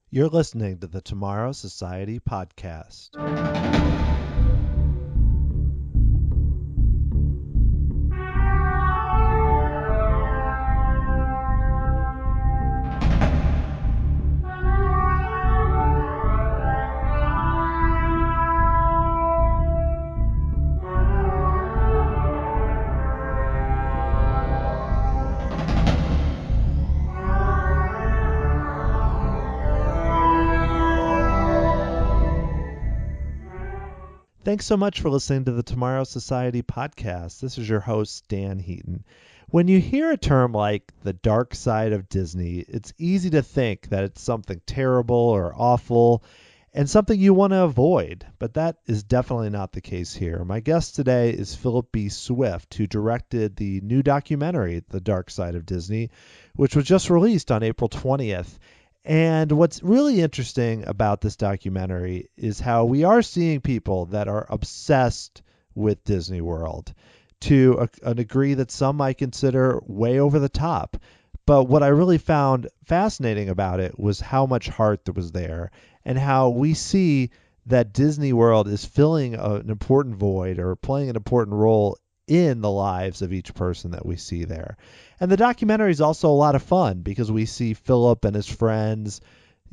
You're listening to the Tomorrow Society podcast. Thanks so much for listening to the Tomorrow Society podcast. This is your host, Dan Heaton. When you hear a term like the dark side of Disney, it's easy to think that it's something terrible or awful and something you want to avoid, but that is definitely not the case here. My guest today is Philip B. Swift, who directed the new documentary, The Dark Side of Disney, which was just released on April 20th. And what's really interesting about this documentary is how we are seeing people that are obsessed with Disney World to a degree that some might consider way over the top. But what I really found fascinating about it was how much heart there was there and how we see that Disney World is filling an important void or playing an important role in the lives of each person that we see there. And the documentary is also a lot of fun because we see Philip and his friends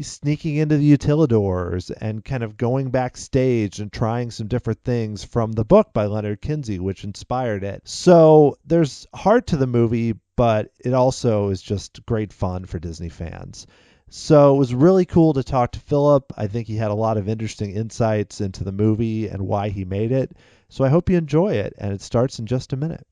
sneaking into the utilidors and kind of going backstage and trying some different things from the book by Leonard Kinsey, which inspired it. So there's heart to the movie, but it also is just great fun for Disney fans. So it was really cool to talk to Philip. I think he had a lot of interesting insights into the movie and why he made it. So I hope you enjoy it, and it starts in just a minute.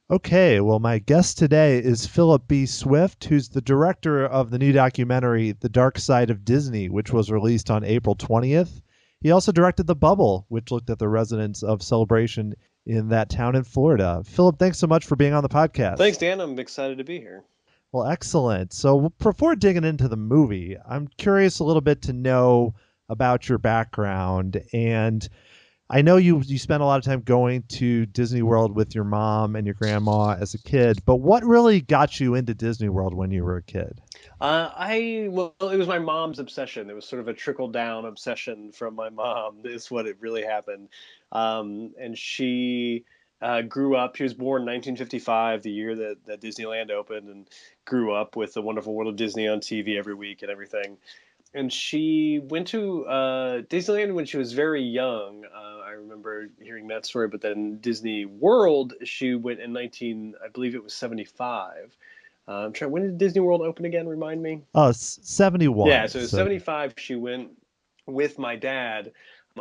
Okay, well, my guest today is Philip B. Swift, who's the director of the new documentary, The Dark Side of Disney, which was released on April 20th. He also directed The Bubble, which looked at the residents of Celebration in that town in Florida. Philip, thanks so much for being on the Thanks, podcast. Dan. I'm excited to be here. Well, excellent. So before digging into the movie, I'm curious a little bit to know about your background. And I know you spent a lot of time going to Disney World with your mom and your grandma as a kid, but what really got you into Disney World when you were a kid? It was my mom's obsession. It was sort of a trickle down obsession from my mom. Is what it really happened. And she grew up. She was born in 1955, the year that Disneyland opened, and grew up with the Wonderful World of Disney on TV every week and everything. And she went to Disneyland when she was very young. I remember hearing that story. But then Disney World, she went in I believe it was 75. I'm trying. When did Disney World open again? Remind me. Oh, Yeah, 71. so it was So 75. She went with my dad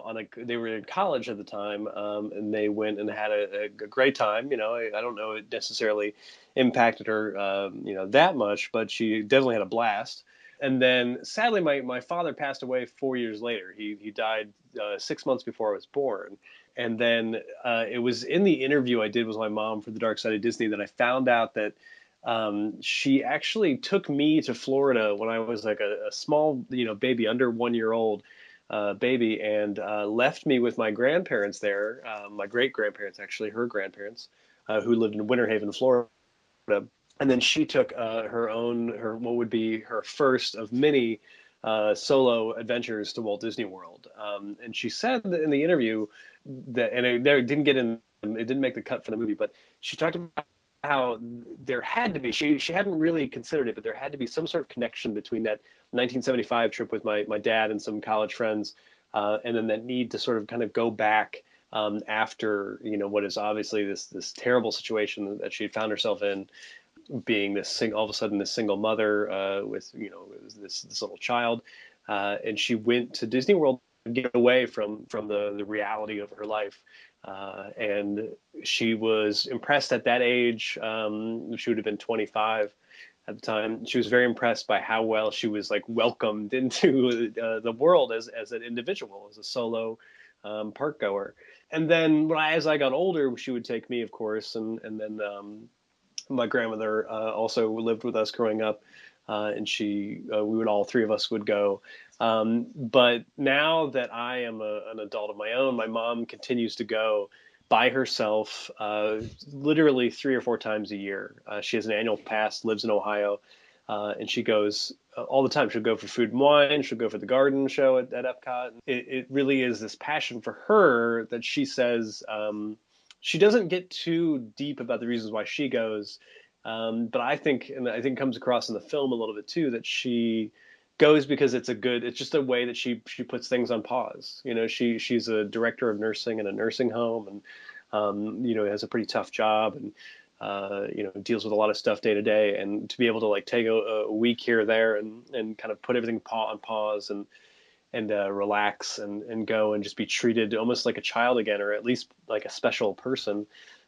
on a. They were in college at the time, and they went and had a great time. I don't know it necessarily impacted her, that much, but she definitely had a blast. And then, sadly, my father passed away 4 years later. He died 6 months before I was born. And then it was in the interview I did with my mom for The Dark Side of Disney that I found out that she actually took me to Florida when I was like a small, baby, under 1 year old baby, and left me with my grandparents there, my great grandparents, actually, her grandparents, who lived in Winter Haven, Florida. And then she took her what would be her first of many solo adventures to Walt Disney World. And she said that in the interview that, and it didn't get in, it didn't make the cut for the movie, but she talked about how there had to be, she hadn't really considered it, but there had to be some sort of connection between that 1975 trip with my dad and some college friends, and then that need to sort of kind of go back after, what is obviously this terrible situation that she had found herself in, being all of a sudden this single mother with this little child, and she went to Disney World to get away from the reality of her life. And she was impressed at that age. She would have been 25 at the time. She was very impressed by how well she was like welcomed into the world as an individual, as a solo park goer. And then as I got older, she would take me, of course, and then my grandmother also lived with us growing up. and we would all three of us would go. But now that I am an adult of my own, my mom continues to go by herself, literally 3 or 4 times a year. She has an annual pass, lives in Ohio, and she goes all the time. She'll go for food and wine. She'll go for the garden show at Epcot. It really is this passion for her that she says she doesn't get too deep about the reasons why she goes. But I think, and I think it comes across in the film a little bit too, that she goes because it's just a way that she puts things on pause. She's a director of nursing in a nursing home, and has a pretty tough job, and deals with a lot of stuff day to day. And to be able to like take a week here or there and kind of put everything on pause and relax and go and just be treated almost like a child again, or at least like a special person,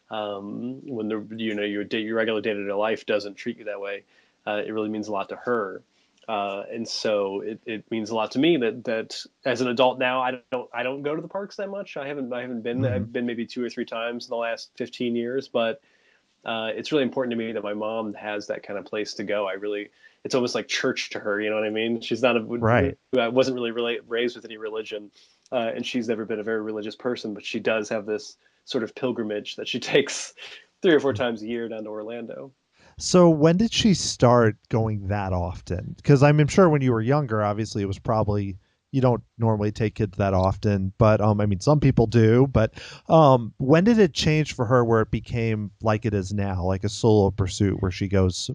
when your regular day-to-day life doesn't treat you that way. It really means a lot to her. And so it means a lot to me that as an adult now, I don't go to the parks that much. I haven't been. Hmm. I've been maybe 2 or 3 times in the last 15 years, but it's really important to me that my mom has that kind of place to go. It's almost like church to her. You know what I mean? She's not Right. wasn't really raised with any religion, and she's never been a very religious person, but she does have this sort of pilgrimage that she takes 3 or 4 times a year down to Orlando. So when did she start going that often? Because I'm sure when you were younger, obviously it was probably you don't normally take kids that often, but I mean some people do. But when did it change for her where it became like it is now, like a solo pursuit where she goes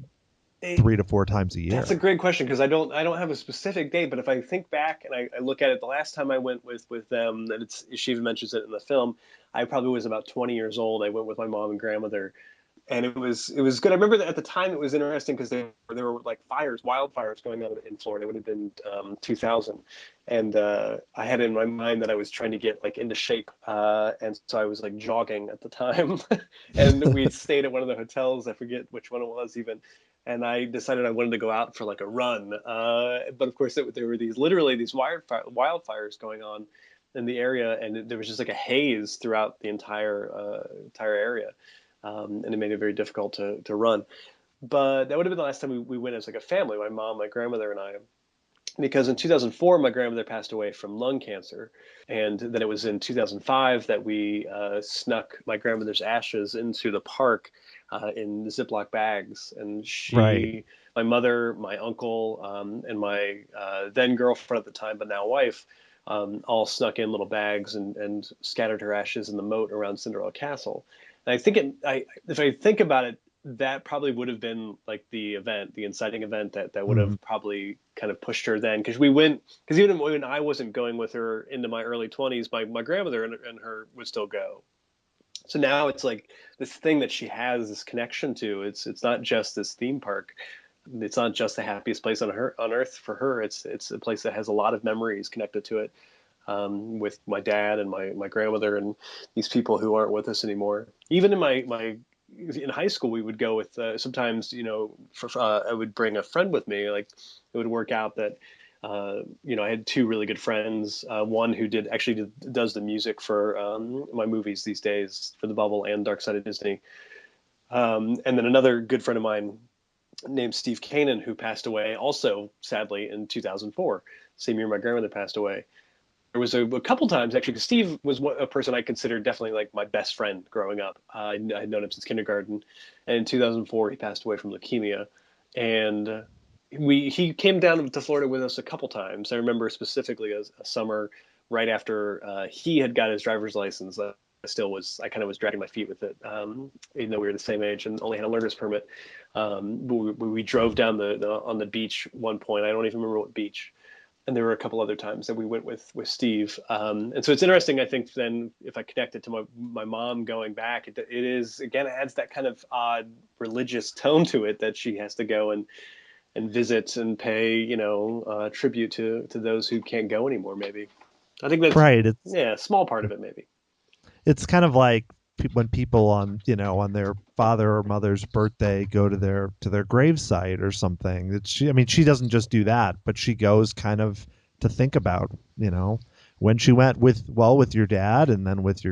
It, 3 to 4 times a That's a year? great question because I don't have a specific date, but if I think back and I look at it, the last time I went with them, and she even mentions it in the film, I probably was about 20 years old. I went with my mom and grandmother, and it was good. I remember that at the time it was interesting because there were like wildfires going on in Florida. It would have been 2000, and I had in my mind that I was trying to get like into shape, and so I was like jogging at the time, and we had stayed at one of the hotels. I forget which one it was even. And I decided I wanted to go out for like a run, but of course there were literally these wildfires going on in the area, and there was just like a haze throughout the entire area, and it made it very difficult to run. But that would have been the last time we went as like a family, my mom, my grandmother, and I, because in 2004 my grandmother passed away from lung cancer, and then it was in 2005 that we snuck my grandmother's ashes into the park in Ziploc bags, and Right. my mother, my uncle, and my then girlfriend at the time but now wife, all snuck in little bags and scattered her ashes in the moat around Cinderella Castle. And if I think about it, that probably would have been like the inciting event that would Hmm. have probably kind of pushed her then. Because even when I wasn't going with her into my early 20s, my grandmother and her would still go. So now it's like this thing that she has this connection to. It's not just this theme park. It's not just the happiest place on earth for her. It's a place that has a lot of memories connected to it, with my dad and my grandmother and these people who aren't with us anymore. Even in high school, we would go with sometimes, I would bring a friend with me. Like it would work out that I had two really good friends. One who does the music for my movies these days for The Bubble and Dark Side of Disney. And then another good friend of mine named Steve Kanan, who passed away also sadly in 2004, same year my grandmother passed away. There was a couple times actually, because Steve was a person I considered definitely like my best friend growing up. I'd known him since kindergarten, and in 2004 he passed away from leukemia, and he came down to Florida with us a couple times. I remember specifically a summer right after he had got his driver's license. I kind of was dragging my feet with it, even though we were the same age and only had a learner's permit. But we drove down on the beach one point. I don't even remember what beach, and there were a couple other times that we went with Steve. And so it's interesting. I think then if I connect it to my mom going back, it is again, it adds that kind of odd religious tone to it that she has to go and visit and pay tribute to those who can't go anymore. Maybe I think that's, Right. yeah, a small part of it maybe. It's kind of like when people on on their father or mother's birthday go to their gravesite or something. I mean, she doesn't just do that, but she goes kind of to think about when she went with your dad and then with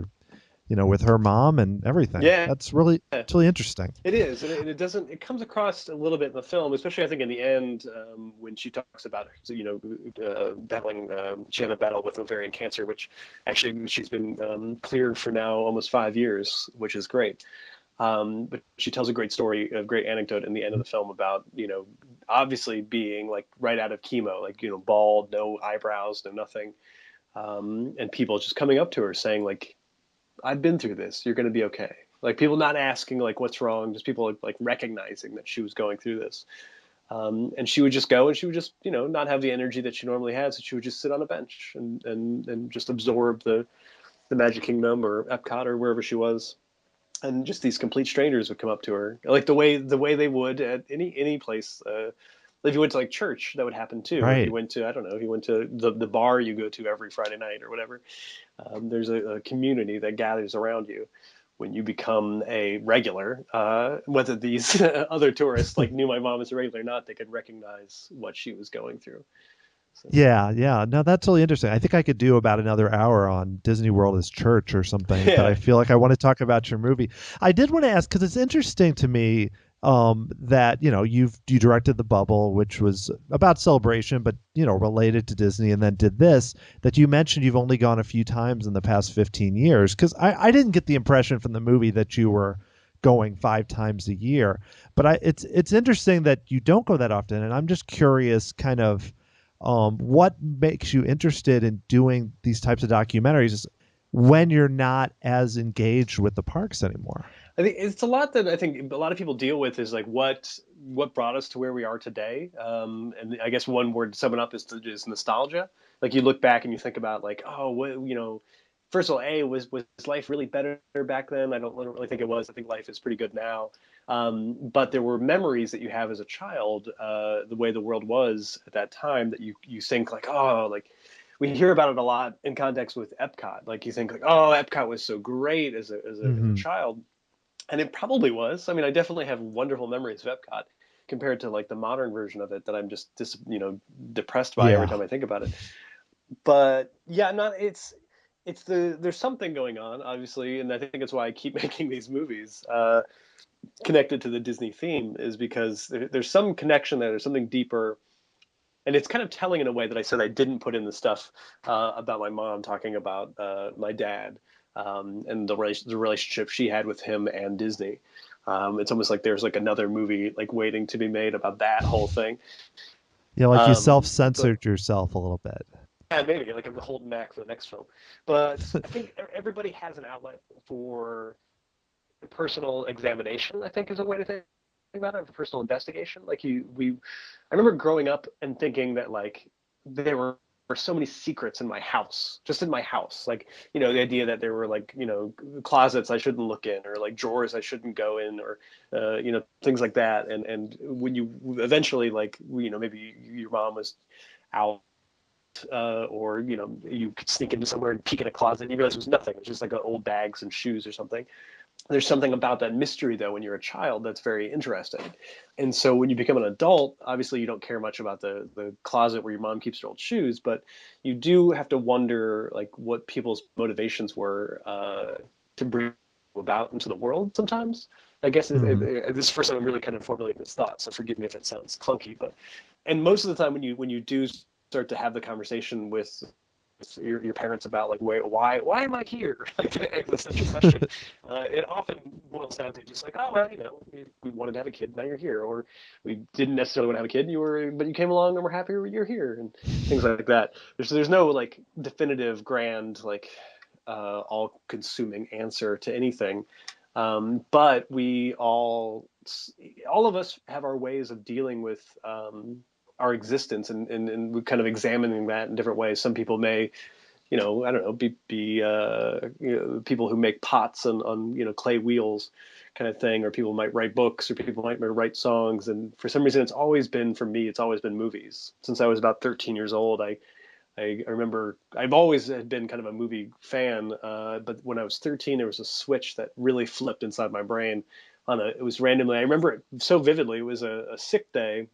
with her mom and everything. Yeah. It's really interesting. It is, and it doesn't. It comes across a little bit in the film, especially I think in the end when she talks about battling. She had a battle with ovarian cancer, which actually she's been cleared for now almost 5 years, which is great. But she tells a great story, a great anecdote in the end of the film about obviously being like right out of chemo, like bald, no eyebrows, no nothing, and people just coming up to her saying like, I've been through this. You're going to be okay. Like people not asking like what's wrong, just people like recognizing that she was going through this. And she would just go and she would just not have the energy that she normally has. So she would just sit on a bench and just absorb the Magic Kingdom or Epcot or wherever she was. And just these complete strangers would come up to her, like the way they would at any place. If you went to like church, that would happen too. Or if you Right. went to, I don't know, if you went to the bar you go to every Friday night or whatever, there's a community that gathers around you when you become a regular. Whether these other tourists like knew my mom as a regular or not, they could recognize what she was going through. So Yeah, yeah. No, that's really interesting. I think I could do about another hour on Disney World as church or something, but I yeah, feel like I want to talk about your movie. I did want to ask because it's interesting to me that you directed The Bubble, which was about celebration, but related to Disney, and then did this that you mentioned you've only gone a few times in the past 15 years. Because I didn't get the impression from the movie that you were going 5 times a year, but it's interesting that you don't go that often, and I'm just curious, kind of what makes you interested in doing these types of documentaries when you're not as engaged with the parks anymore? I think it's a lot that I think a lot of people deal with is like what brought us to where we are today. And I guess one word to sum it up is nostalgia. Like you look back and you think about like, oh, what first of all, was life really better back then? I don't really think it was. I think life is pretty good now. But there were memories that you have as a child, the way the world was at that time, that you think like, oh, like we hear about it a lot in context with Epcot. Like you think like, oh, Epcot was so great as a Hmm. child, and it probably was. I mean, I definitely have wonderful memories of Epcot compared to like the modern version of it that I'm just depressed by every Yeah. time I think about it. But yeah, not it's there's something going on obviously, and I think it's why I keep making these movies connected to the Disney theme, is because there's some connection there. There's something deeper, and it's kind of telling in a way that I said I didn't put in the stuff about my mom talking about my dad and the relationship she had with him and Disney. It's almost like there's like another movie like waiting to be made about that whole thing. Yeah, like you But self-censored yourself a little bit. yeah, maybe like I'm holding back for the next film. But I think everybody has an outlet for personal examination. I think is a way to think about it, for personal investigation. Like I remember growing up and thinking that like there were so many secrets in my house, just in my house. Like, the idea that there were like, closets I shouldn't look in, or like drawers I shouldn't go in, or, things like that. And when you eventually like, maybe your mom was out, or, you could sneak into somewhere and peek in a closet and you realize it was nothing. It was just like old bags and shoes or something. There's something about that mystery though when you're a child that's very interesting. And so when you become an adult, obviously you don't care much about the closet where your mom keeps her old shoes, but you do have to wonder like what people's motivations were to bring about into the world sometimes. I guess Hmm. this is the first time I'm really kind of formulating this thought, so forgive me if it sounds clunky, but and most of the time when you do start to have the conversation with your parents about like why am I here? Like that's such a question. It often boils down to just like, oh well, we wanted to have a kid, now you're here, or we didn't necessarily want to have a kid, but you came along and we're happy you're here, and things like that. There's no like definitive grand like all consuming answer to anything. But we all of us have our ways of dealing with our existence, and we're kind of examining that in different ways. Some people may, I don't know, be people who make pots on clay wheels kind of thing, or people might write books, or people might write songs. And for some reason, for me, it's always been movies. Since I was about 13 years old, I remember I've always been kind of a movie fan, but when I was 13, there was a switch that really flipped inside my brain. It was randomly. I remember it so vividly. It was a sick day.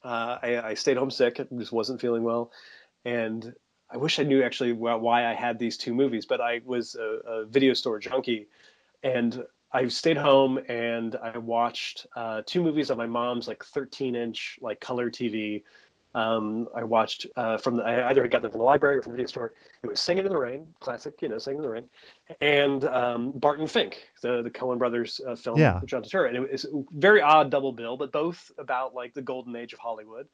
I stayed home sick. I just wasn't feeling well, and I wish I knew actually why I had these two movies, but I was a video store junkie, and I stayed home and I watched two movies on my mom's like 13-inch like color TV. I watched I either got them from the library or from the video store. It was Singing in the Rain, classic, Singing in the Rain, and Barton Fink, the Coen Brothers film Yeah. with John Turturro. And it was a very odd double bill, but both about like the golden age of Hollywood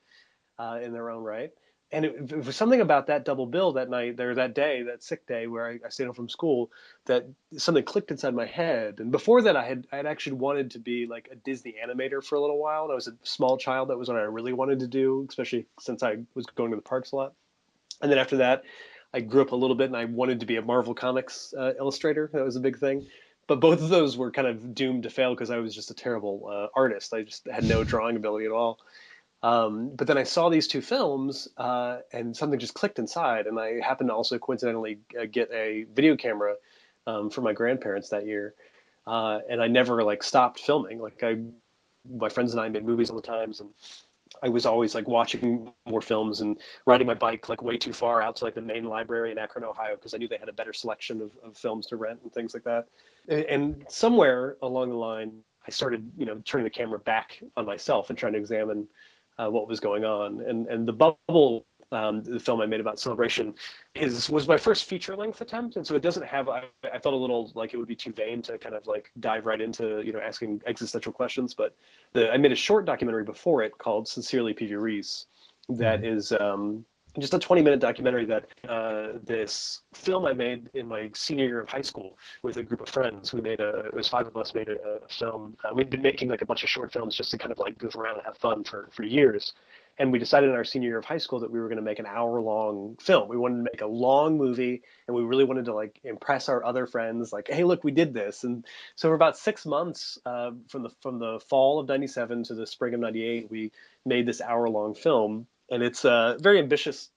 in their own right. And it was something about that double bill that night, or that day, that sick day where I stayed home from school, that something clicked inside my head. And before that, I had actually wanted to be like a Disney animator for a little while. And I was a small child. That was what I really wanted to do, especially since I was going to the parks a lot. And then after that, I grew up a little bit and I wanted to be a Marvel Comics illustrator. That was a big thing. But both of those were kind of doomed to fail because I was just a terrible artist. I just had no drawing ability at all. But then I saw these two films, and something just clicked inside. And I happened to also coincidentally get a video camera for my grandparents that year, and I never like stopped filming. My friends and I made movies all the times, and I was always like watching more films and riding my bike like way too far out to like the main library in Akron, Ohio, because I knew they had a better selection of films to rent and things like that. And somewhere along the line, I started, turning the camera back on myself and trying to examine what was going on. And the Bubble, the film I made about Celebration, was my first feature length attempt, and so it doesn't have. I felt a little like it would be too vain to kind of like dive right into asking existential questions. But I made a short documentary before it called Sincerely P.V. Reese, that Mhm. is. Just a 20-minute documentary that this film I made in my senior year of high school with a group of friends. It was five of us made a film. We'd been making like a bunch of short films just to kind of like goof around and have fun for years. And we decided in our senior year of high school that we were going to make an hour-long film. We wanted to make a long movie, and we really wanted to like impress our other friends, like, "Hey, look, we did this!" And so for about 6 months, from the fall of '97 to the spring of '98, we made this hour-long film, and it's a very ambitious,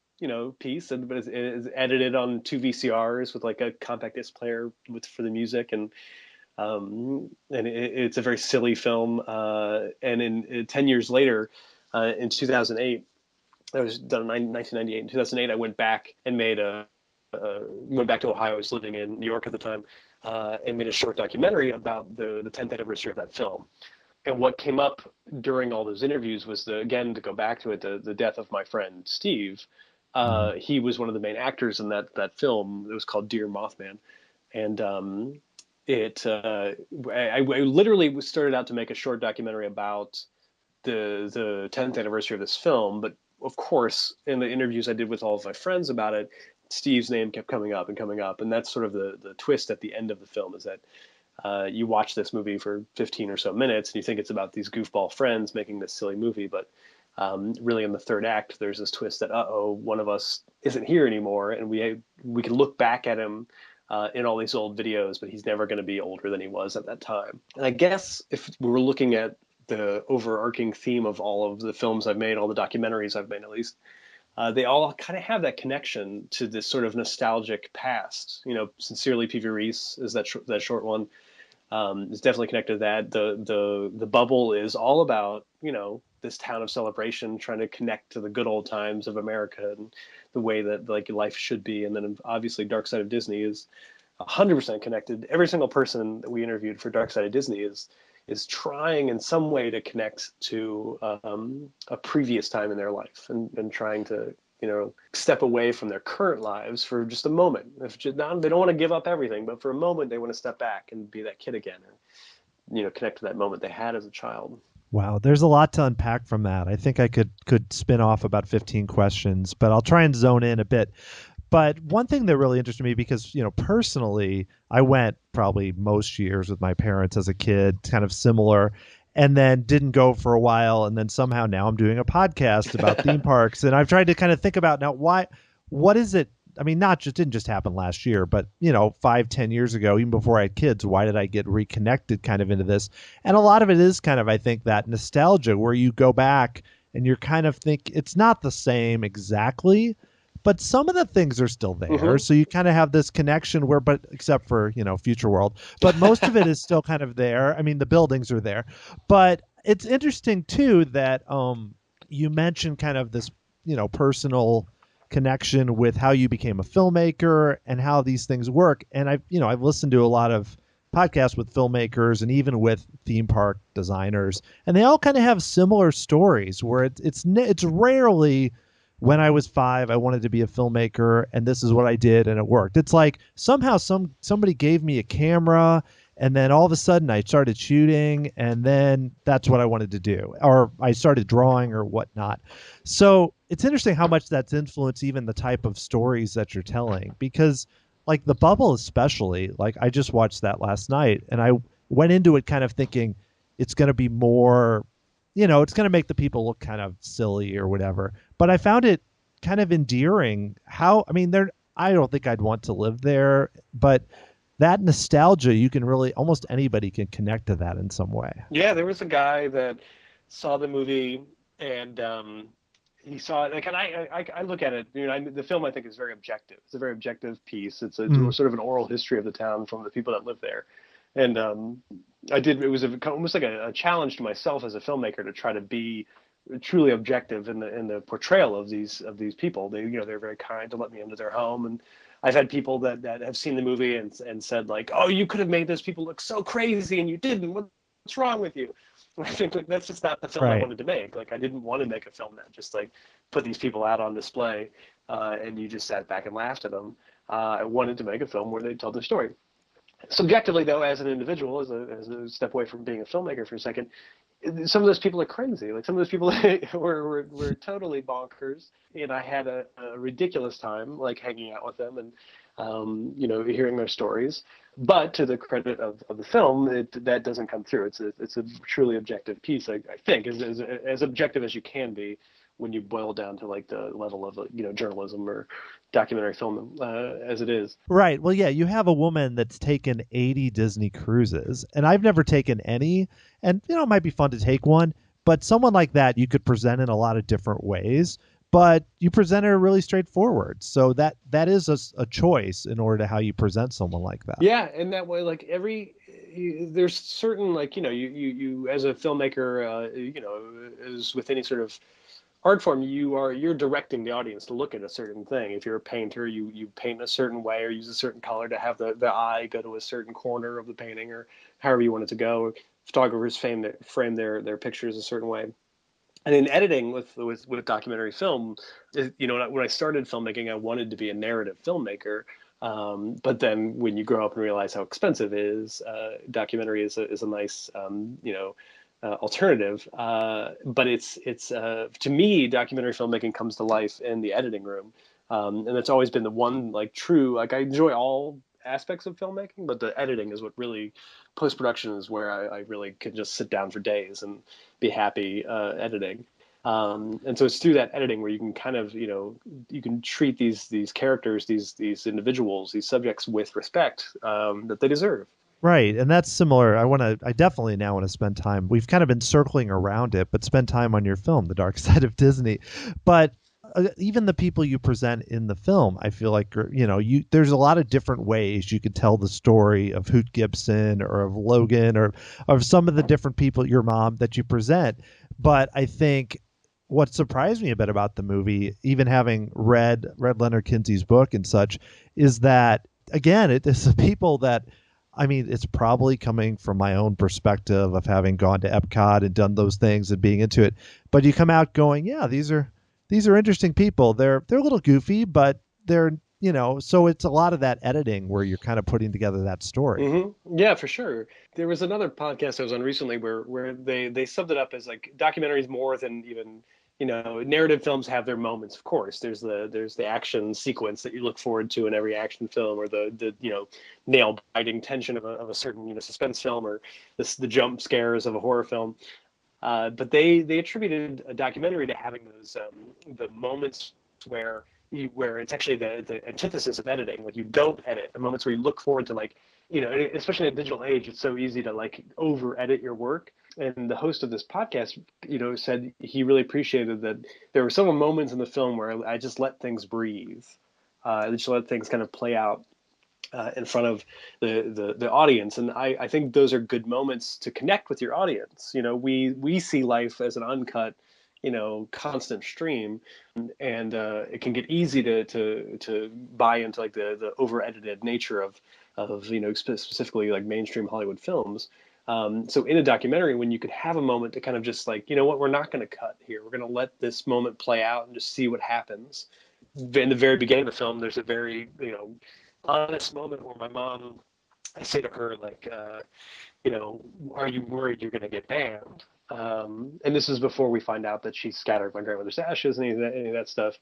piece, but it's edited on two VCRs with like a compact disc player for the music, and it's a very silly film. And in 10 years later, in 2008, that was done in 1998. In 2008, I went back and went back to Ohio. I was living in New York at the time, and made a short documentary about the 10th anniversary of that film. And what came up during all those interviews was again, to go back to it, the death of my friend Steve. Mhm. He was one of the main actors in that film. It was called Dear Mothman, and I literally started out to make a short documentary about the 10th anniversary of this film, but of course, in the interviews I did with all of my friends about it, Steve's name kept coming up and coming up, and that's sort of the twist at the end of the film, is that you watch this movie for 15 or so minutes and you think it's about these goofball friends making this silly movie, but really in the third act there's this twist that one of us isn't here anymore, and we can look back at him in all these old videos, but he's never going to be older than he was at that time. And I guess if we were looking at the overarching theme of all of the films I've made, all the documentaries I've made at least, they all kind of have that connection to this sort of nostalgic past. Sincerely P.V. Reese is that short one. Is definitely connected to that. The Bubble is all about this town of Celebration trying to connect to the good old times of America and the way that like life should be. And then obviously Dark Side of Disney is 100% connected. Every single person that we interviewed for Dark Side of Disney is trying in some way to connect to a previous time in their life, and trying to step away from their current lives for just a moment. They don't want to give up everything, but for a moment they want to step back and be that kid again, and connect to that moment they had as a child. Wow, there's a lot to unpack from that. I think I could spin off about 15 questions, but I'll try and zone in a bit. But one thing that really interested me, because, personally, I went probably most years with my parents as a kid, kind of similar, and then didn't go for a while. And then somehow now I'm doing a podcast about theme parks. And I've tried to kind of think about now, what is it? I mean, didn't just happen last year, but 5, 10 years ago, even before I had kids, why did I get reconnected kind of into this? And a lot of it is kind of, I think, that nostalgia where you go back and you're kind of think it's not the same exactly, but some of the things are still there. Mm-hmm. So you kind of have this connection but except for, Future World, but most of it is still kind of there. I mean, the buildings are there, but it's interesting too that, you mentioned kind of this, personal connection with how you became a filmmaker and how these things work. And I've listened to a lot of podcasts with filmmakers and even with theme park designers, and they all kind of have similar stories where it's rarely when I was 5 I wanted to be a filmmaker and this is what I did and it worked. It's like somehow somebody gave me a camera and then all of a sudden I started shooting and then that's what I wanted to do, or I started drawing or whatnot. So it's interesting how much that's influenced even the type of stories that you're telling, because like The Bubble especially, like I just watched that last night and I went into it kind of thinking it's going to be more, it's going to make the people look kind of silly or whatever. But I found it kind of endearing. I don't think I'd want to live there, but that nostalgia, you can really, almost anybody can connect to that in some way. Yeah, there was a guy that saw the movie and he saw it like, and I look at it. The film I think is very objective. It's a very objective piece. It's a Mm, sort of an oral history of the town from the people that live there, and I did. It was almost like a challenge to myself as a filmmaker to try to be truly objective in the portrayal of these people. They're very kind to let me into their home, and I've had people that have seen the movie and said like, oh, you could have made those people look so crazy and you didn't. What's wrong with you? I think like that's just not the film I right. wanted to make. Like I didn't want to make a film that just like put these people out on display and you just sat back and laughed at them. I wanted to make a film where they tell their story. Subjectively, though, as an individual, as a step away from being a filmmaker for a second, some of those people are crazy. Like some of those people were totally bonkers, and I had a ridiculous time like hanging out with them and hearing their stories. But to the credit of the film, that doesn't come through. It's a truly objective piece. I think as objective as you can be when you boil down to like the level of journalism or documentary film as it is. Right. Well, yeah, you have a woman that's taken 80 Disney cruises, and I've never taken any. And, it might be fun to take one, but someone like that you could present in a lot of different ways, but you present it really straightforward. So that is a choice in order to how you present someone like that. Yeah, and that way, like there's certain like you as a filmmaker, as with any sort of art form, you're directing the audience to look at a certain thing. If you're a painter, you paint in a certain way or use a certain color to have the eye go to a certain corner of the painting or however you want it to go. Photographers frame their pictures a certain way. And in editing with documentary film, when I started filmmaking, I wanted to be a narrative filmmaker. But then when you grow up and realize how expensive it is, documentary is a nice, alternative. But it's to me, documentary filmmaking comes to life in the editing room, and that's always been the one like true. Like I enjoy all aspects of filmmaking, but the editing is what really post production is where I really could just sit down for days and be happy editing. And so it's through that editing where you can kind of you can treat these characters, these individuals, these subjects with respect that they deserve. Right, and that's similar. I definitely now want to spend time. We've kind of been circling around it, but spend time on your film, The Dark Side of Disney. But even the people you present in the film, I feel like there's a lot of different ways you could tell the story of Hoot Gibson or of Logan or of some of the different people, your mom, that you present. But I think what surprised me a bit about the movie, even having read Leonard Kinsey's book and such, is that again, it is the people that, I mean, it's probably coming from my own perspective of having gone to Epcot and done those things and being into it. But you come out going, yeah, these are interesting people. They're a little goofy, but they're, so it's a lot of that editing where you're kind of putting together that story. Yeah, for sure. There was another podcast I was on recently where they summed it up as like documentaries more than even narrative films have their moments. Of course, there's the action sequence that you look forward to in every action film, or the nail biting tension of a certain suspense film, or the jump scares of a horror film. But they attributed a documentary to having those the moments where it's actually the antithesis of editing. Like you don't edit. The moments where you look forward to, like, especially in a digital age, it's so easy to like over edit your work. And the host of this podcast, said he really appreciated that there were some moments in the film where I just let things breathe. I just let things kind of play out in front of the audience, and I think those are good moments to connect with your audience. We see life as an uncut constant stream, and it can get easy to buy into like the over edited nature of specifically like mainstream Hollywood films. So in a documentary, when you could have a moment to kind of just like, what, we're not going to cut here. We're going to let this moment play out and just see what happens. In the very beginning of the film, there's a very, honest moment where my mom, I say to her, like, are you worried you're going to get banned? And this is before we find out that she scattered my grandmother's ashes and any of that stuff.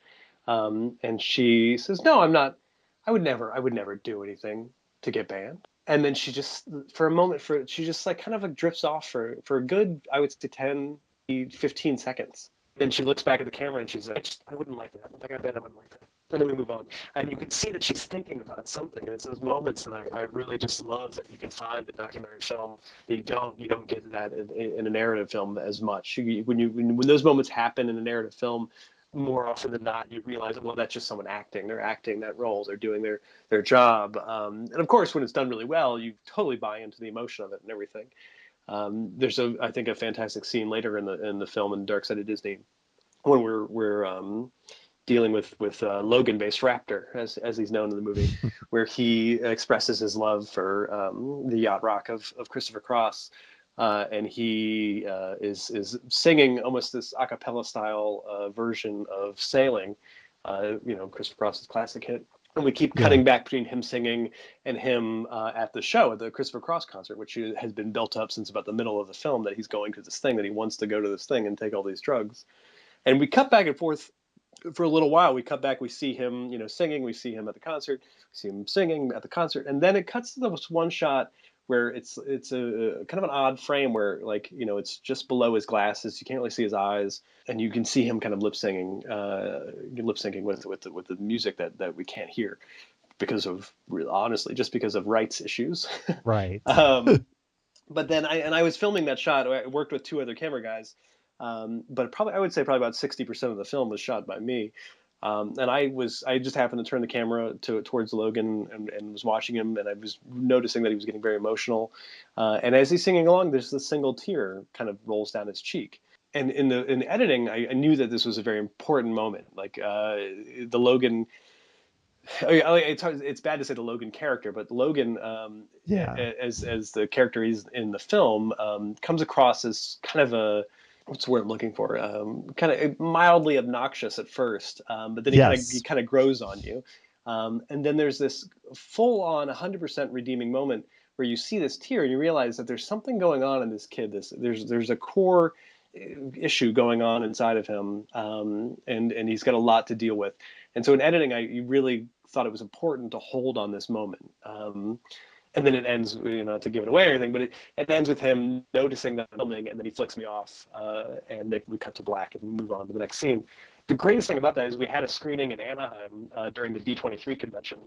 And she says, "No, I'm not. I would never do anything to get banned." And then she just, for a moment, she just like kind of like drifts off for a good, I would say 10, 15 seconds. Then she looks back at the camera and she's like, I wouldn't like that. Like, I bet I wouldn't like that. And then we move on. And you can see that she's thinking about something. And it's those moments that I really just love that you can find in documentary film that you don't get that in a narrative film as much. When those moments happen in a narrative film, more often than not, you realize, well, that's just someone acting. They're acting that role. They're doing their job. And of course, when it's done really well, you totally buy into the emotion of it and everything. There's I think a fantastic scene later in the film in Dark Side of Disney when we're dealing with Logan-based Raptor, as he's known in the movie, where he expresses his love for the yacht rock of Christopher Cross, and he is singing almost this a cappella style version of "Sailing," Christopher Cross's classic hit. And we keep Yeah. cutting back between him singing and him at the show, at the Christopher Cross concert, which has been built up since about the middle of the film, that he's going to this thing, that he wants to go to this thing and take all these drugs. And we cut back and forth for a little while. We cut back, we see him, singing, we see him at the concert, we see him singing at the concert, and then it cuts to this one shot where it's a kind of an odd frame where, like, it's just below his glasses, you can't really see his eyes, and you can see him kind of lip syncing with the music that we can't hear because of, honestly, just because of rights issues. Right. But then I was filming that shot. I worked with two other camera guys, but I would say probably about 60% of the film was shot by me. And I just happened to turn the camera towards Logan and was watching him, and I was noticing that he was getting very emotional. And as he's singing along, there's this single tear kind of rolls down his cheek. And in the editing, I knew that this was a very important moment. Like the Logan, it's bad to say the Logan character, but Logan, Yeah. as the character he's in the film, comes across as kind of what's the word I'm looking for? Kind of mildly obnoxious at first, but then he Yes. kind of grows on you. And then there's this full on 100% redeeming moment where you see this tear and you realize that there's something going on in this kid. There's a core issue going on inside of him, and he's got a lot to deal with. And so in editing, I really thought it was important to hold on this moment. And then it ends, not to give it away or anything, but it ends with him noticing that I'm filming, and then he flicks me off, and we cut to black and move on to the next scene. The greatest thing about that is we had a screening in Anaheim during the D23 convention.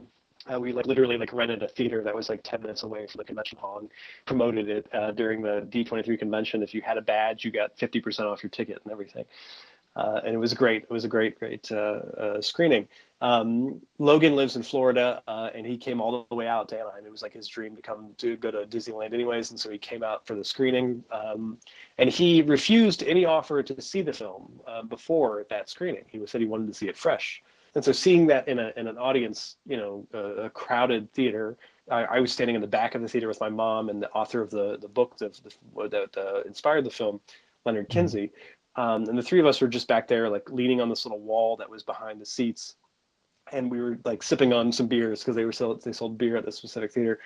We literally rented a theater that was like 10 minutes away from the convention hall and promoted it during the D23 convention. If you had a badge, you got 50% off your ticket and everything. And it was great. It was a great screening. Logan lives in Florida, and he came all the way out to Anaheim. It was like his dream to go to Disneyland anyways, and so he came out for the screening. And he refused any offer to see the film before that screening. He said he wanted to see it fresh. And so seeing that in an audience, a crowded theater, I was standing in the back of the theater with my mom and the author of the book that inspired the film, Leonard Mhm. Kinsey. And the three of us were just back there, like leaning on this little wall that was behind the seats, and we were like sipping on some beers because they sold beer at this specific theater.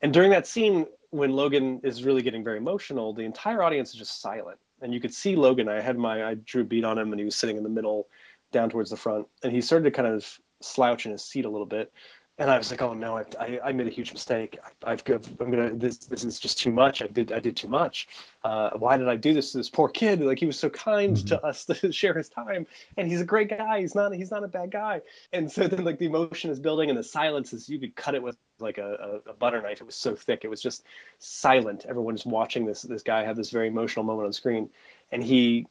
And during that scene, when Logan is really getting very emotional, the entire audience is just silent, and you could see Logan. I drew a bead on him, and he was sitting in the middle, down towards the front, and he started to kind of slouch in his seat a little bit. And I was like, oh no, I made a huge mistake. This is just too much. I did too much. Why did I do this to this poor kid? Like, he was so kind Mhm. to us to share his time, and he's a great guy. He's not a bad guy. And so then, like, the emotion is building, and the silence is, you could cut it with like a butter knife. It was so thick. It was just silent. Everyone's watching this guy have this very emotional moment on screen, and he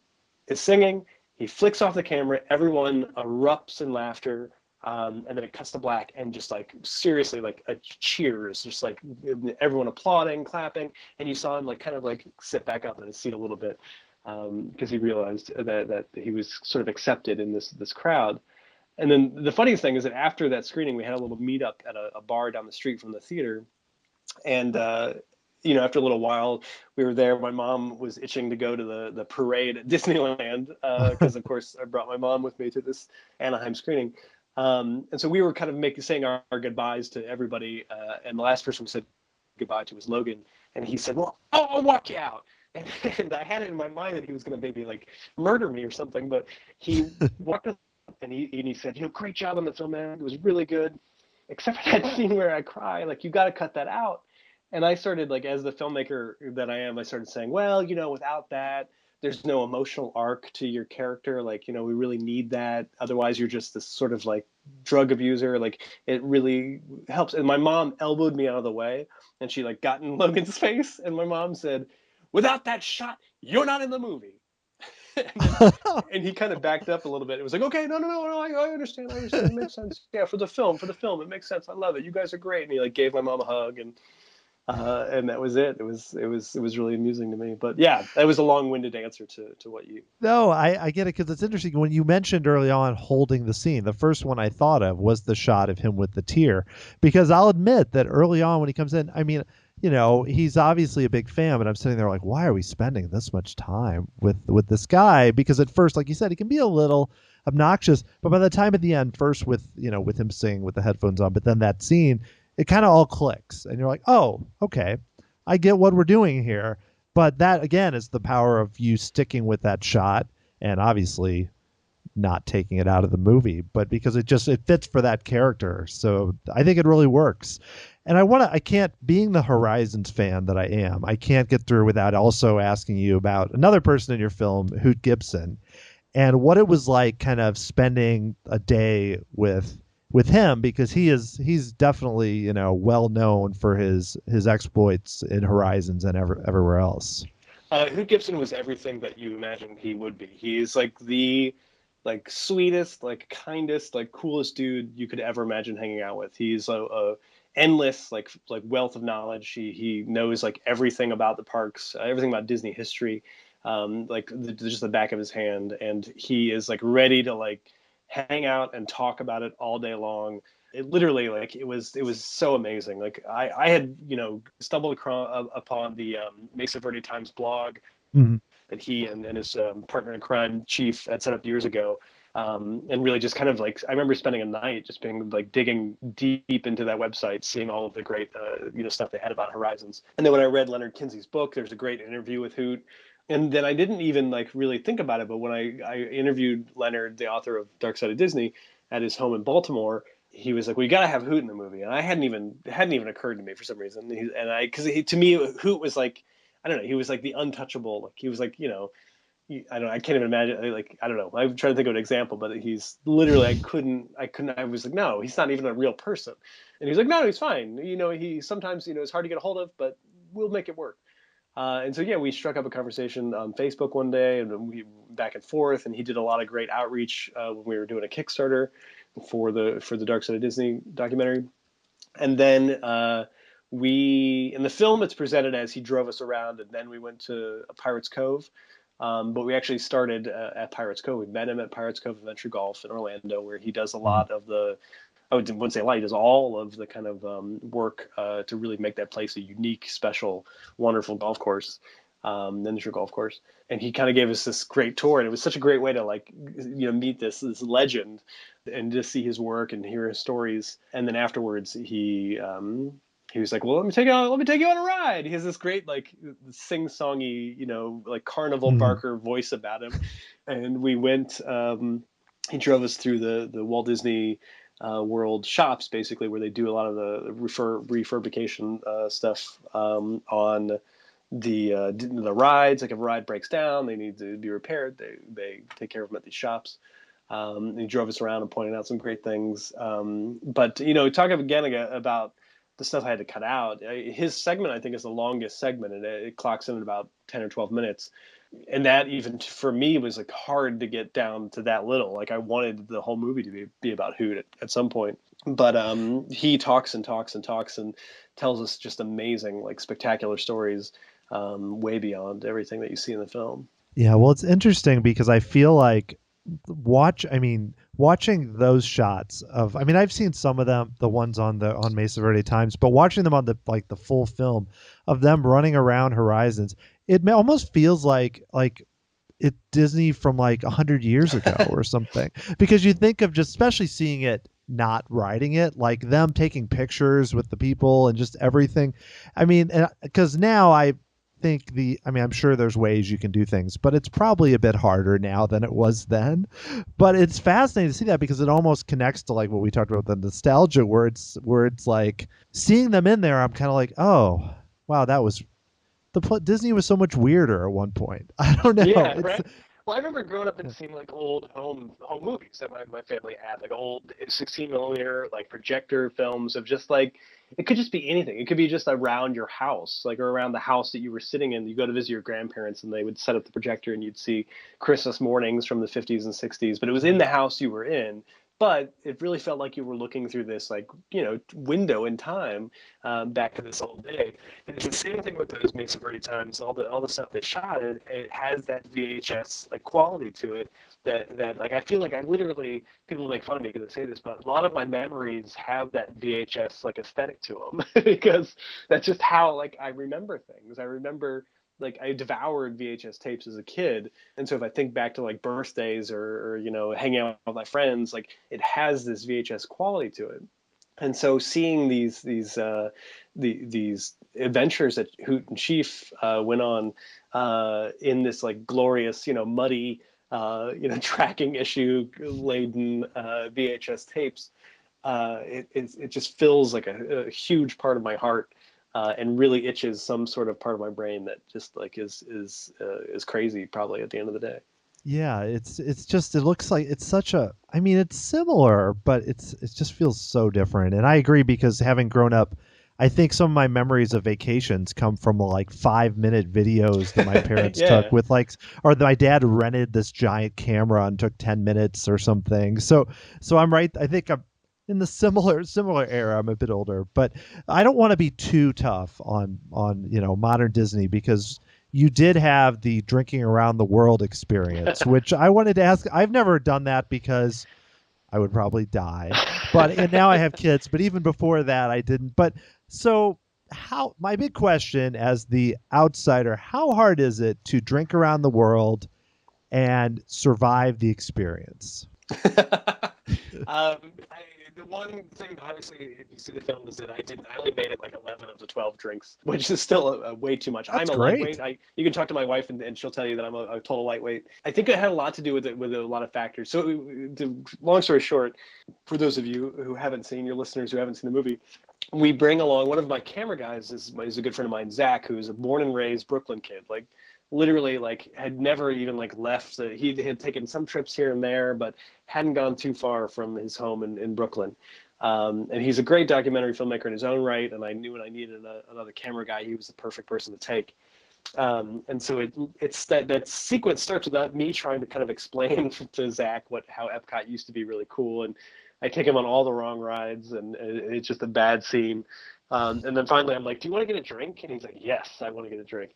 is singing. He flicks off the camera. Everyone erupts in laughter. And then it cuts to black, and just like seriously, like a cheers, just like everyone applauding, clapping, and you saw him like kind of like sit back up in his seat a little bit. because he realized that he was sort of accepted in this crowd. And then the funniest thing is that after that screening, we had a little meetup at a bar down the street from the theater. And after a little while, we were there. My mom was itching to go to the parade at Disneyland because, of course, I brought my mom with me to this Anaheim screening. And so we were kind of saying our goodbyes to everybody. And the last person we said goodbye to was Logan. And he said, "Well, I'll walk you out." And I had it in my mind that he was going to maybe like murder me or something. But he walked up and he said, "Great job on the film, man. It was really good. Except for that scene where I cry. Like, you got to cut that out." And I started, like, as the filmmaker that I am, I started saying, well, without that, there's no emotional arc to your character. Like, we really need that. Otherwise, you're just this sort of like drug abuser. Like, it really helps. And my mom elbowed me out of the way, and she like got in Logan's face. And my mom said, "Without that shot, you're not in the movie." And he kind of backed up a little bit. It was like, "Okay, no, I understand. It makes sense. Yeah, for the film, it makes sense. I love it. You guys are great." And he like gave my mom a hug, and that was it. It was really amusing to me. But yeah, that was a long-winded answer to what you. No, I get it because it's interesting. When you mentioned early on holding the scene, the first one I thought of was the shot of him with the tear. Because I'll admit that early on when he comes in, I mean, he's obviously a big fan, but I'm sitting there like, why are we spending this much time with this guy? Because at first, like you said, he can be a little obnoxious, but by the time at the end, first with him singing with the headphones on, but then that scene, it kind of all clicks, and you're like, oh, okay, I get what we're doing here. But that again is the power of you sticking with that shot and obviously not taking it out of the movie, but because it fits for that character. So I think it really works. And I can't, being the Horizons fan that I am, I can't get through without also asking you about another person in your film, Hoot Gibson, and what it was like kind of spending a day with him, because he's definitely, well known for his exploits in Horizons and everywhere else. Hoot Gibson was everything that you imagined he would be. He's like the sweetest, like kindest, like coolest dude you could ever imagine hanging out with. He's a endless like wealth of knowledge. He knows like everything about the parks, everything about Disney history, just the back of his hand, and he is like ready to like hang out and talk about it all day long. It literally, like, it was so amazing. Like, I had stumbled upon the Mesa Verde Times blog Mhm. that he and his partner in crime, Chief, had set up years ago. And really just kind of like, I remember spending a night just being like digging deep into that website, seeing all of the great, stuff they had about Horizons. And then when I read Leonard Kinsey's book, there's a great interview with Hoot. And then I didn't even like really think about it. But when I interviewed Leonard, the author of Dark Side of Disney, at his home in Baltimore, he was like, "Well, you got to have Hoot in the movie," and I hadn't even occurred to me for some reason. Because to me, Hoot was like, I don't know, he was like the untouchable. Like, he was like, I don't know, I can't even imagine. Like, I don't know. I'm trying to think of an example, but he's literally, I was like, no, he's not even a real person. And he's like, no, he's fine. He sometimes, it's hard to get a hold of, but we'll make it work. And so, yeah, we struck up a conversation on Facebook one day, and we back and forth. And he did a lot of great outreach when we were doing a Kickstarter for the Dark Side of Disney documentary. And then we, in the film, it's presented as he drove us around, and then we went to Pirates Cove. But we actually started at Pirates Cove. We met him at Pirates Cove Adventure Golf in Orlando, where he does a lot of I wouldn't say a lot, he does all of the kind of work to really make that place a unique, special, wonderful golf course, miniature golf course. And he kind of gave us this great tour, and it was such a great way to like, meet this legend and just see his work and hear his stories. And then afterwards, he was like, "Well, let me take you on a ride." He has this great like sing-songy, like carnival Mhm. barker voice about him. And we went. He drove us through the Walt Disney World shops, basically, where they do a lot of the refurbication stuff on the rides. Like, if a ride breaks down, they need to be repaired. They take care of them at these shops. He drove us around and pointed out some great things. But talk again about the stuff I had to cut out. His segment, I think, is the longest segment, and it clocks in at about 10 or 12 minutes. And that, even for me, was like hard to get down to that little. Like, I wanted the whole movie to be about Hoot at some point. But he talks and talks and talks and tells us just amazing, like, spectacular stories, way beyond everything that you see in the film. Yeah, well, it's interesting because I feel like watching those shots of, I mean, I've seen some of them, the ones on Mesa Verde Times, but watching them on the full film of them running around Horizons, almost feels like it Disney from like 100 years ago or something. Because you think of just especially seeing it not riding it, like them taking pictures with the people and just everything. I mean, because now I think I mean, I'm sure there's ways you can do things, but it's probably a bit harder now than it was then. But it's fascinating to see that because it almost connects to like what we talked about, the nostalgia, where it's like seeing them in there. I'm kind of like, oh, wow, that was Disney was so much weirder at one point. I don't know. Yeah, It's right. Well, I remember growing up and seeing like old home movies that my family had, like old 16 millimeter like projector films of just like it could just be anything. It could be just around your house, like or around the house that you were sitting in. You go to visit your grandparents and they would set up the projector and you'd see Christmas mornings from the 50s and 60s, but it was in the house you were in. But it really felt like you were looking through this like window in time back to this old day. And it's the same thing with those Mesa Verde Times. All the stuff they shot, it has that VHS like quality to it. That like I feel like I literally people make fun of me because I say this, but a lot of my memories have that VHS like aesthetic to them because that's just how like I remember things. I remember like I devoured VHS tapes as a kid, and so if I think back to like birthdays or hanging out with my friends, like it has this VHS quality to it. And so seeing these adventures that Hoot and Chief went on in this like glorious muddy tracking issue laden VHS tapes, it just fills like a huge part of my heart and really itches some sort of part of my brain that just like is crazy probably at the end of the day. Yeah, it's just it looks like it's such a, I mean, it's similar, but it just feels so different. And I agree because having grown up, I think some of my memories of vacations come from like 5 minute videos that my parents took Yeah. with like, or my dad rented this giant camera and took 10 minutes or something. So I'm right. I think I'm in the similar era. I'm a bit older, but I don't want to be too tough on modern Disney because you did have the drinking around the world experience, which I wanted to ask. I've never done that because I would probably die. But and now I have kids, but even before that I didn't. But so how my big question as the outsider, how hard is it to drink around the world and survive the experience? I, the one thing, obviously, if you see the film, is that I only made it like 11 of the 12 drinks, which is still way too much. I'm That's a great. lightweight. You can talk to my wife and she'll tell you that I'm a total lightweight. I think it had a lot to do with a lot of factors. So, long story short, for those of you who haven't seen, your listeners who haven't seen the movie, we bring along one of my camera guys is a good friend of mine, Zach, who's a born and raised Brooklyn kid. Like literally like had never even like left he had taken some trips here and there but hadn't gone too far from his home in Brooklyn. And he's a great documentary filmmaker in his own right, and I knew when I needed another camera guy he was the perfect person to take. And so it's that sequence starts with me trying to kind of explain to Zach how Epcot used to be really cool, and I take him on all the wrong rides, and it's just a bad scene. And then finally, I'm like, "Do you want to get a drink?" And he's like, "Yes, I want to get a drink."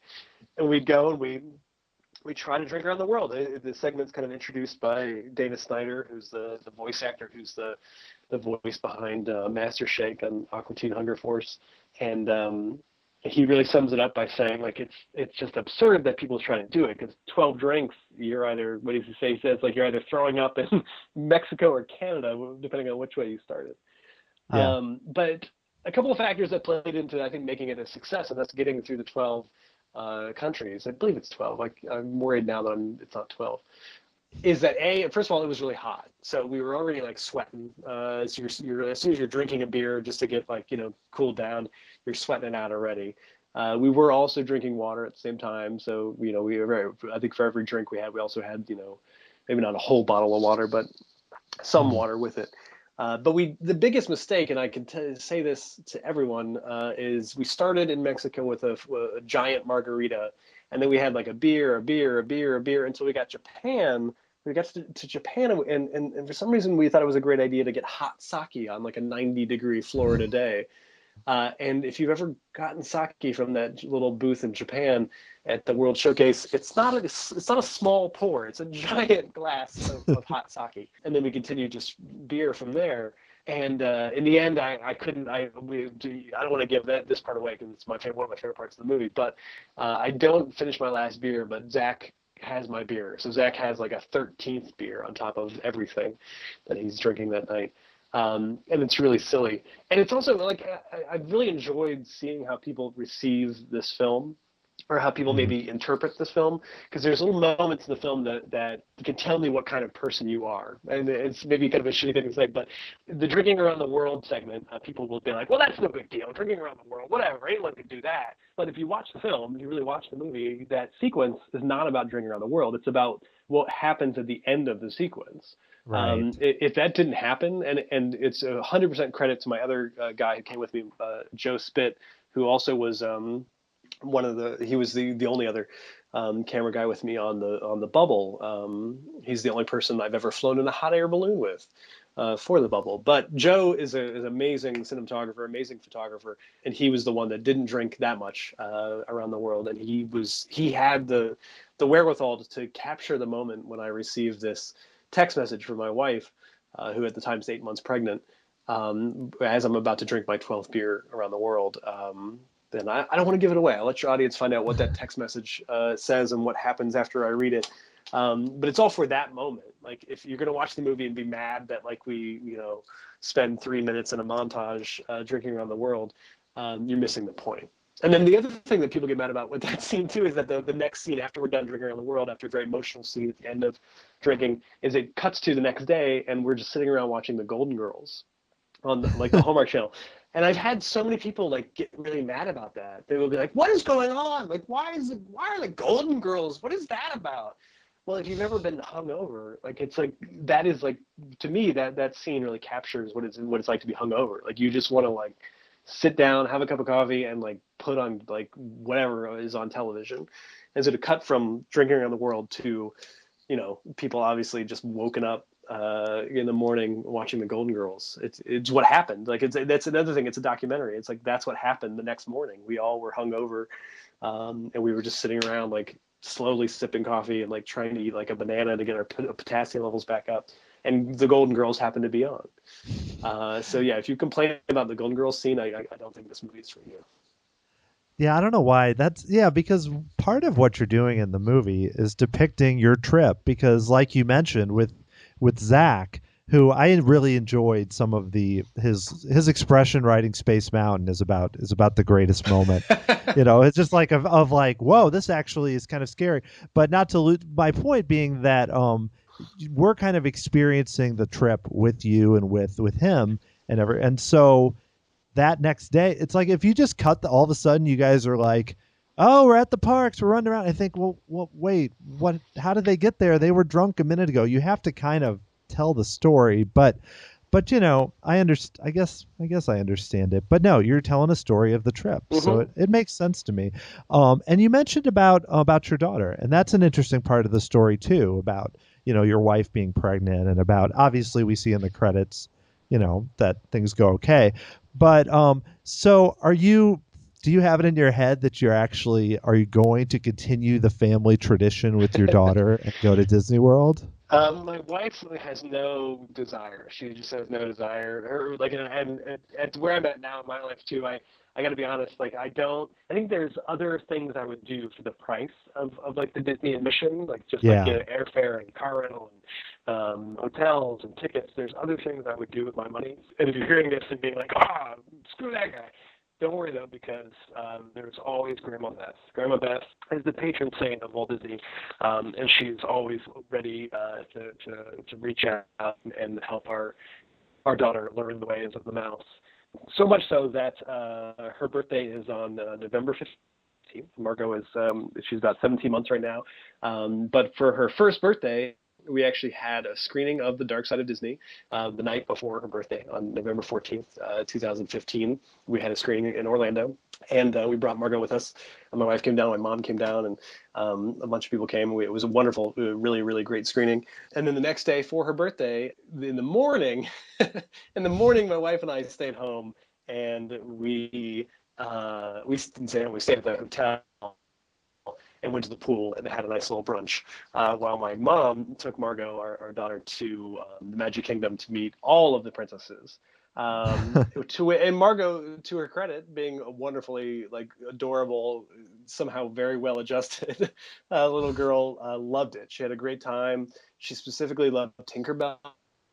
And we'd go and we try to drink around the world. The segment's kind of introduced by Dana Snyder, who's the voice actor, who's the voice behind Master Shake on Aqua Teen Hunger Force, and he really sums it up by saying like it's just absurd that people are trying to do it because 12 drinks, you're either what does he say? He says like you're either throwing up in Mexico or Canada, depending on which way you started. Yeah. But a couple of factors that played into I think making it a success, and that's getting through the 12 countries. I believe it's 12. Like I'm worried now that it's not 12. Is that first of all, it was really hot, so we were already like sweating. So as soon as you're drinking a beer just to get like cooled down, you're sweating it out already. We were also drinking water at the same time, so we were. I think for every drink we had, we also had maybe not a whole bottle of water, but some Mhm. water with it. But the biggest mistake, and I can say this to everyone, is we started in Mexico with a giant margarita, and then we had like a beer, a beer, a beer, a beer, until we got Japan. We got to Japan, and for some reason we thought it was a great idea to get hot sake on like a 90-degree Florida day. And if you've ever gotten sake from that little booth in Japan at the World Showcase, it's not a small pour. It's a giant glass of hot sake, and then we continue just beer from there. And in the end, I couldn't. I don't want to give this part away because it's one of my favorite parts of the movie. But I don't finish my last beer, but Zach has my beer. So Zach has like a 13th beer on top of everything that he's drinking that night. And it's really silly. And it's also like I've really enjoyed seeing how people receive this film, or how people Mhm. maybe interpret this film, because there's little moments in the film that can tell me what kind of person you are. And it's maybe kind of a shitty thing to say, but the drinking around the world segment, people will be like, well, that's no big deal. Drinking around the world, whatever, anyone could do that. But if you watch the film, you really watch the movie, that sequence is not about drinking around the world. It's about what happens at the end of the sequence. Right. If that didn't happen, and it's 100% credit to my other guy who came with me, Joe Spitt, who also was he was the only other camera guy with me on the bubble. He's the only person I've ever flown in a hot air balloon with for the bubble. But Joe is an amazing cinematographer, amazing photographer, and he was the one that didn't drink that much around the world, and he had the wherewithal to capture the moment when I received this text message from my wife, who at the time is 8 months pregnant, as I'm about to drink my 12th beer around the world. Then I don't want to give it away. I'll let your audience find out what that text message says and what happens after I read it. But it's all for that moment. Like, if you're going to watch the movie and be mad that like we, spend 3 minutes in a montage drinking around the world, you're missing the point. And then the other thing that people get mad about with that scene too is that the next scene after we're done drinking around the world, after a very emotional scene at the end of drinking, is it cuts to the next day and we're just sitting around watching the Golden Girls on like the Hallmark Channel. And I've had so many people like get really mad about that. They will be like, "What is going on? Like, why are the Golden Girls? What is that about?" Well, if you've ever been hungover, like it's like that is like, to me, that scene really captures what it's like to be hungover. Like, you just want to like sit down, have a cup of coffee, and like put on like whatever is on television. And so to cut from drinking around the world to, people obviously just woken up in the morning watching the Golden Girls. It's what happened. Like, that's another thing. It's a documentary. It's like that's what happened the next morning. We all were hungover, and we were just sitting around like slowly sipping coffee and like trying to eat like a banana to get our potassium levels back up. And the Golden Girls happened to be on. So yeah, if you complain about the Golden Girls scene, I don't think this movie is for you. Yeah, I don't know why. Because part of what you're doing in the movie is depicting your trip. Because, like you mentioned, with Zach, who I really enjoyed some of his expression writing Space Mountain is about the greatest moment. It's just like of like, whoa, this actually is kind of scary. But not to lose my point being that we're kind of experiencing the trip with you and with him and so that next day, it's like if you just all of a sudden you guys are like, "Oh, we're at the parks, we're running around." I think, well, wait, what? How did they get there? They were drunk a minute ago. You have to kind of tell the story, but I understand. I guess I understand it. But no, you're telling a story of the trip, so Mm-hmm. it makes sense to me. And you mentioned about your daughter, and that's an interesting part of the story too. About your wife being pregnant, and about obviously we see in the credits, that things go okay. But so do you have it in your head that are you going to continue the family tradition with your daughter and go to Disney World? My wife has no desire. She just has no desire. Her like, and where I'm at now in my life too. I got to be honest. Like, I don't. I think there's other things I would do for the price of like the Disney admission, like just like Yeah. airfare and car rental and hotels and tickets. There's other things I would do with my money. And if you're hearing this and being like, screw that guy. Don't worry though, because there's always Grandma Beth. Grandma Beth is the patron saint of Walt Disney, and she's always ready to reach out and help our daughter learn the ways of the mouse. So much so that her birthday is on November 15th. Margot is she's about 17 months right now, but for her first birthday, we actually had a screening of The Dark Side of Disney the night before her birthday on November 14th, 2015. We had a screening in Orlando, and we brought Margot with us. And my wife came down, my mom came down, and a bunch of people came. It was a wonderful, really, really great screening. And then the next day for her birthday, in the morning, my wife and I stayed home and we stayed at the hotel and went to the pool and had a nice little brunch. While my mom took Margot, our daughter, to the Magic Kingdom to meet all of the princesses. And Margot, to her credit, being a wonderfully like adorable, somehow very well adjusted little girl, loved it. She had a great time. She specifically loved Tinkerbell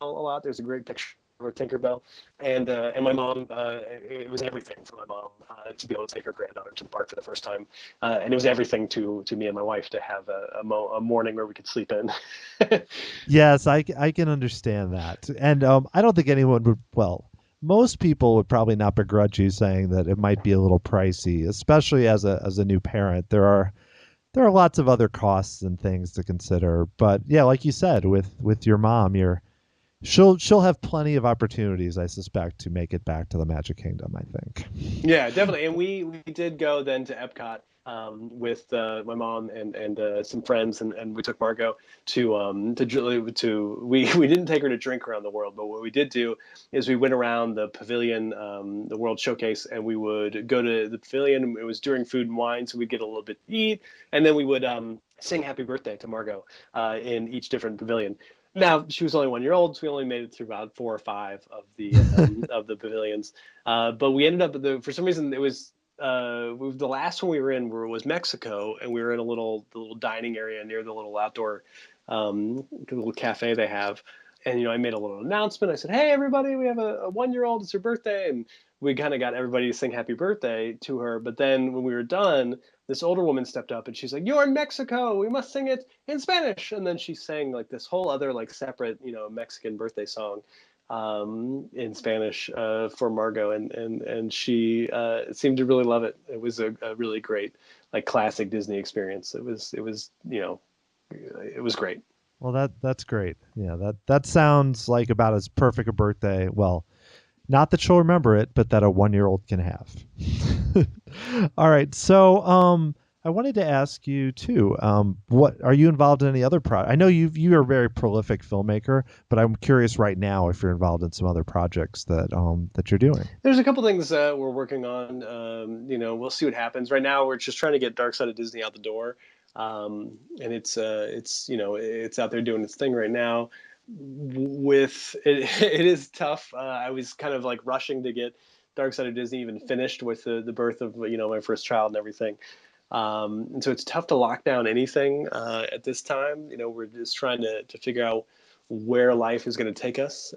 a lot. There's a great picture of Tinkerbell, and my mom. It was everything for my mom to be able to take her granddaughter to the park for the first time, and it was everything to me and my wife to have a morning where we could sleep in. Yes, I can understand that. And I don't think anyone would, well, most people would probably not begrudge you saying that it might be a little pricey, especially as a new parent. There are lots of other costs and things to consider. But yeah, like you said, with your mom, she'll have plenty of opportunities, I suspect, to make it back to the Magic Kingdom, I think. Yeah, definitely. And we did go then to Epcot with my mom and some friends, and we took Margot we didn't take her to drink around the world, but what we did do is we went around the pavilion, the World Showcase, and we would go to the pavilion. It was during Food and Wine, so we'd get a little bit to eat, and then we would sing Happy Birthday to Margot in each different pavilion. Now she was only 1 year old, so we only made it through about four or five of the pavilions. But we ended up for some reason it was the last one we were in was Mexico, and we were in the little dining area near the little outdoor the little cafe they have. And I made a little announcement. I said, "Hey, everybody, we have a 1 year old. It's her birthday," and we kind of got everybody to sing happy birthday to her. But then when we were done, this older woman stepped up and she's like, "You're in Mexico. We must sing it in Spanish." And then she sang like this whole other like separate Mexican birthday song in Spanish for Margot, and she seemed to really love it. It was a really great like classic Disney experience. It was great. Well, that's great. Yeah, that sounds like about as perfect a birthday. Well, not that she'll remember it, but that a 1-year-old can have. All right. So, I wanted to ask you too. What are you involved in any other I know you are a very prolific filmmaker, but I'm curious right now if you're involved in some other projects that you're doing. There's a couple things that we're working on. We'll see what happens. Right now, we're just trying to get Dark Side of Disney out the door, and it's out there doing its thing right now. With it, it is tough. I was kind of like rushing to get Dark Side of Disney even finished with the birth of my first child and everything. And so it's tough to lock down anything at this time. We're just trying to figure out where life is going to take us,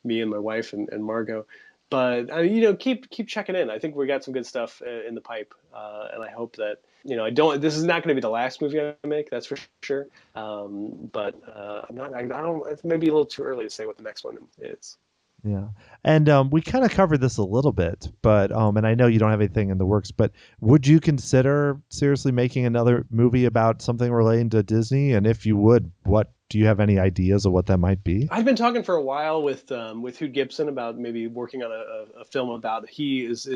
me and my wife and Margot. But keep checking in. I think we got some good stuff in the pipe, and I hope that I don't. This is not going to be the last movie I make, that's for sure. But I'm not. I don't. It's maybe a little too early to say what the next one is. Yeah. And we kind of covered this a little bit, but and I know you don't have anything in the works, but would you consider seriously making another movie about something relating to Disney? And if you would, what do you have any ideas of what that might be? I've been talking for a while with Hugh Gibson about maybe working on a film about he is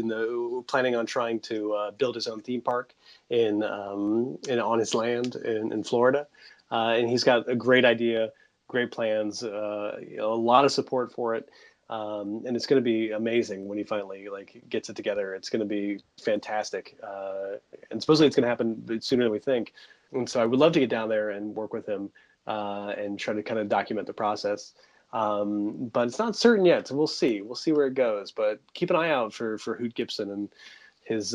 planning on trying to build his own theme park on his land in Florida, and he's got a great idea, great plans, a lot of support for it. And it's going to be amazing when he finally like gets it together. It's going to be fantastic, and supposedly it's going to happen sooner than we think. And so I would love to get down there and work with him and try to kind of document the process. But it's not certain yet, so we'll see. We'll see where it goes. But keep an eye out for Hoot Gibson and his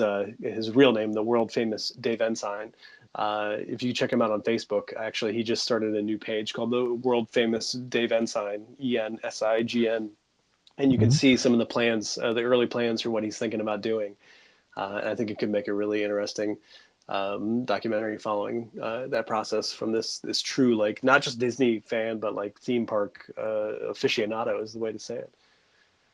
real name, the world famous Dave Ensign. If you check him out on Facebook, actually, he just started a new page called the world famous Dave Ensign, Ensign, and you can Mhm. see some of the plans, the early plans for what he's thinking about doing. And I think it could make a really interesting documentary following that process from this true like not just Disney fan but like theme park aficionado is the way to say it.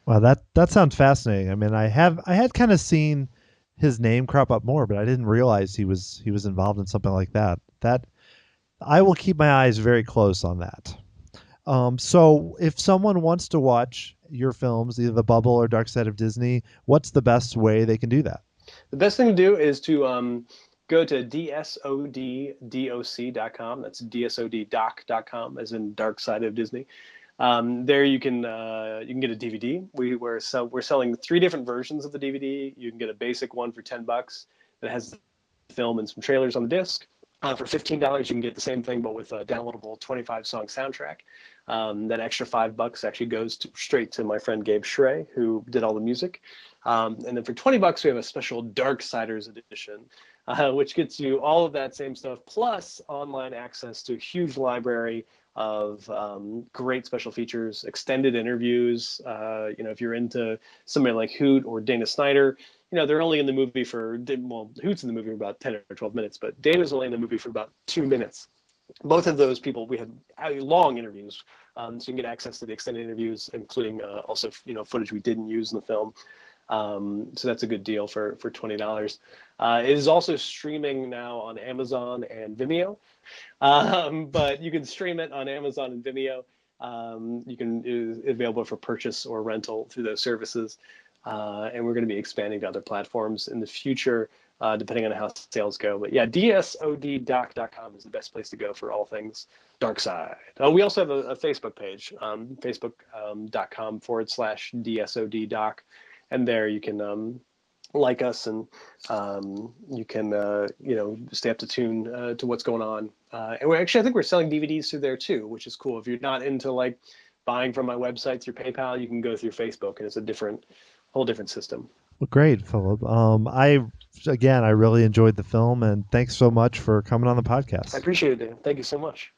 Well, that sounds fascinating. I mean, I had kind of seen his name crop up more, but I didn't realize he was involved in something like that. That I will keep my eyes very close on that. So if someone wants to watch your films, either The Bubble or Dark Side of Disney, what's the best way they can do that? The best thing to do is to go to dsoddoc.com. That's dsoddoc.com, as in Dark Side of Disney. There you can get a DVD. We're selling 3 different versions of the DVD. You can get a basic one for $10 that has the film and some trailers on the disc. For $15, you can get the same thing, but with a downloadable 25-song soundtrack. That extra $5 actually goes straight to my friend Gabe Schrey, who did all the music. And then for $20, we have a special Darksiders edition, which gets you all of that same stuff, plus online access to a huge library of great special features, extended interviews. If you're into somebody like Hoot or Dana Snyder, they're only in the movie Hoot's in the movie for about 10 or 12 minutes, but Dana's only in the movie for about 2 minutes. Both of those people, we had long interviews, so you can get access to the extended interviews, including also footage we didn't use in the film. So that's a good deal for $20. It is also streaming now on Amazon and Vimeo, but you can stream it on Amazon and Vimeo. It's available for purchase or rental through those services. And we're going to be expanding to other platforms in the future, depending on how sales go. But yeah, dsoddoc.com is the best place to go for all things Dark Side. We also have a Facebook page, facebook.com/dsoddoc. And there you can like us, and you can stay up to tune to what's going on. And I think we're selling DVDs through there too, which is cool. If you're not into like buying from my website through PayPal, you can go through Facebook, and it's a whole different system. Well, great, Philip. I really enjoyed the film, and thanks so much for coming on the podcast. I appreciate it, Dan. Thank you so much.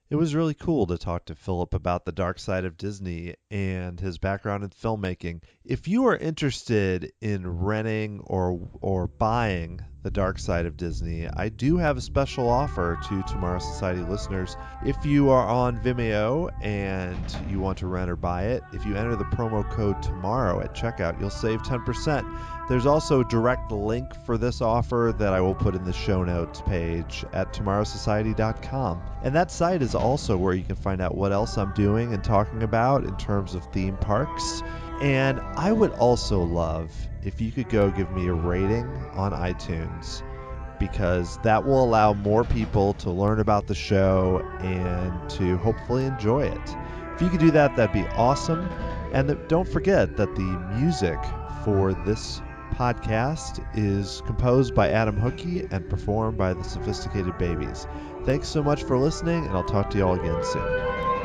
It was really cool to talk to Philip about the dark side of Disney and his background in filmmaking. If you are interested in renting or buying the dark side of Disney, I do have a special offer to Tomorrow Society listeners. If you are on Vimeo and you want to rent or buy it, if you enter the promo code TOMORROW at checkout, you'll save 10%. There's also a direct link for this offer that I will put in the show notes page at tomorrowsociety.com. And that site is also where you can find out what else I'm doing and talking about in terms of theme parks. And I would also love if you could go give me a rating on iTunes, because that will allow more people to learn about the show and to hopefully enjoy it. If you could do that, that'd be awesome. And don't forget that the music for this podcast is composed by Adam Hookey and performed by the Sophisticated Babies. Thanks so much for listening, and I'll talk to you all again soon.